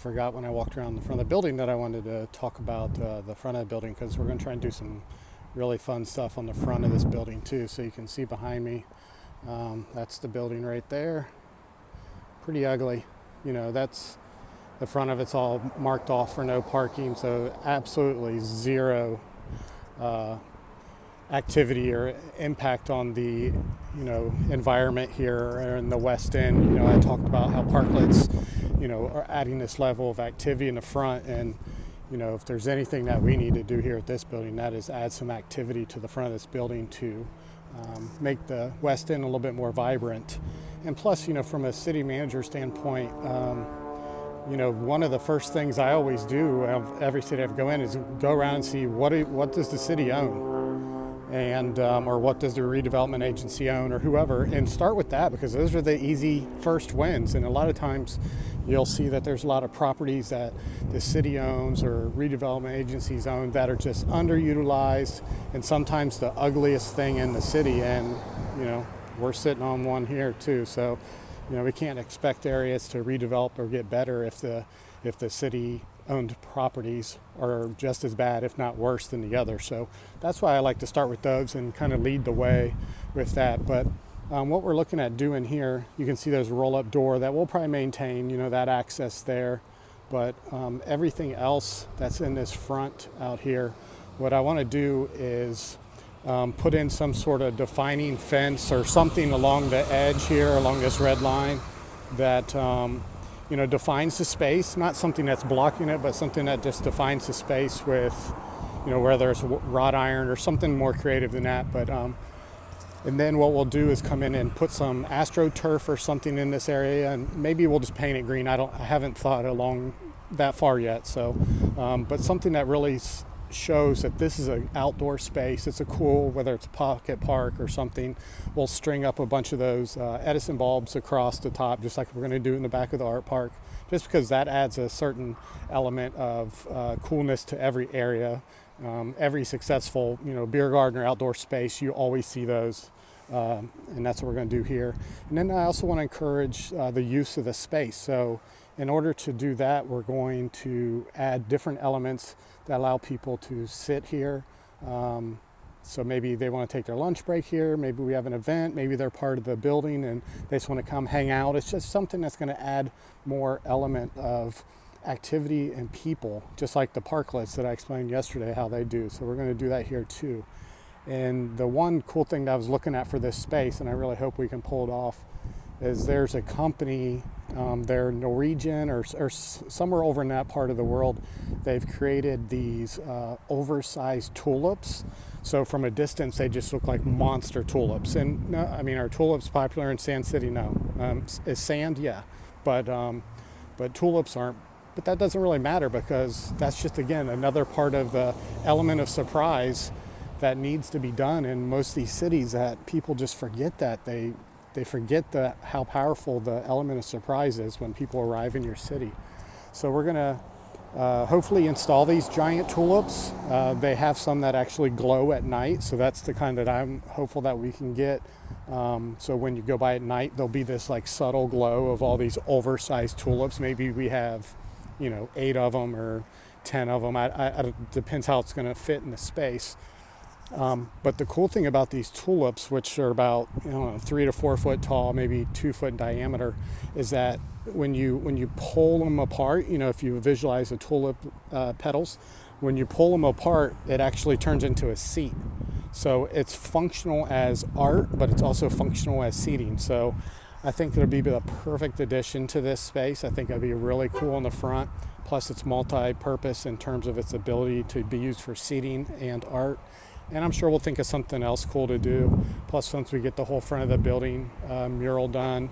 Forgot when I walked around the front of the building that I wanted to talk about the front of the building, because we're going to try and do some really fun stuff on the front of this building too. So you can see behind me, that's the building right there. Pretty ugly. You know, that's the front of it's all marked off for no parking, so absolutely zero activity or impact on the environment here in the West End. I talked about how parklets are adding this level of activity in the front, and if there's anything that we need to do here at this building, that is add some activity to the front of this building to make the West End a little bit more vibrant. And plus, from a city manager standpoint, one of the first things I always do every city I go in is go around and see what does the city own, and or what does the redevelopment agency own, or whoever, and start with that, because those are the easy first wins. And a lot of times you'll see that there's a lot of properties that the city owns or redevelopment agencies own that are just underutilized, and sometimes the ugliest thing in the city. And we're sitting on one here too. So we can't expect areas to redevelop or get better if the city owned properties are just as bad, if not worse, than the other. So that's why I like to start with those and kind of lead the way with that. But what we're looking at doing here, you can see there's a roll-up door that we'll probably maintain, that access there. But everything else that's in this front out here, what I want to do is put in some sort of defining fence or something along the edge here, along this red line, that defines the space. Not something that's blocking it, but something that just defines the space with, whether it's wrought iron or something more creative than that. But and then what we'll do is come in and put some AstroTurf or something in this area, and maybe we'll just paint it green. I haven't thought along that far yet. So, but something that really shows that this is an outdoor space. It's a cool, whether it's a pocket park or something. We'll string up a bunch of those Edison bulbs across the top, just like we're going to do in the back of the art park, just because that adds a certain element of coolness to every area. Every successful, beer garden or outdoor space, you always see those, and that's what we're going to do here. And then I also want to encourage the use of the space. So in order to do that, we're going to add different elements that allow people to sit here. So maybe they want to take their lunch break here. Maybe we have an event. Maybe they're part of the building and they just want to come hang out. It's just something that's going to add more element of activity and people, just like the parklets that I explained yesterday how they do. So we're going to do that here too. And the one cool thing that I was looking at for this space, and I really hope we can pull it off, is there's a company, they're Norwegian or somewhere over in that part of the world. They've created these oversized tulips. So from a distance, they just look like monster tulips. And no, I mean, are tulips popular in Sand City? No. Is sand? Yeah. But tulips aren't. But that doesn't really matter, because that's just, again, another part of the element of surprise that needs to be done in most of these cities, that people just forget that. They forget how powerful the element of surprise is when people arrive in your city. So we're going to hopefully install these giant tulips. They have some that actually glow at night, so that's the kind that I'm hopeful that we can get. So when you go by at night, there'll be this like subtle glow of all these oversized tulips. Maybe we have 8 of them or 10 of them. It depends how it's going to fit in the space. But the cool thing about these tulips, which are about 3 to 4 foot tall, maybe 2 foot in diameter, is that when you pull them apart, if you visualize the tulip petals, when you pull them apart, it actually turns into a seat. So it's functional as art, but it's also functional as seating. So I think it'll be the perfect addition to this space. I think it'll be really cool in the front. Plus, it's multi-purpose in terms of its ability to be used for seating and art. And I'm sure we'll think of something else cool to do. Plus, once we get the whole front of the building mural done,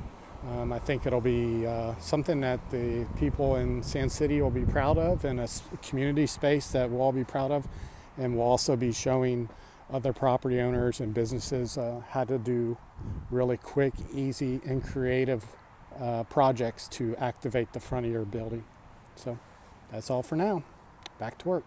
I think it'll be something that the people in Sand City will be proud of, and a community space that we'll all be proud of. And we'll also be showing other property owners and businesses how to do really quick, easy, and creative projects to activate the front of your building. So that's all for now. Back to work.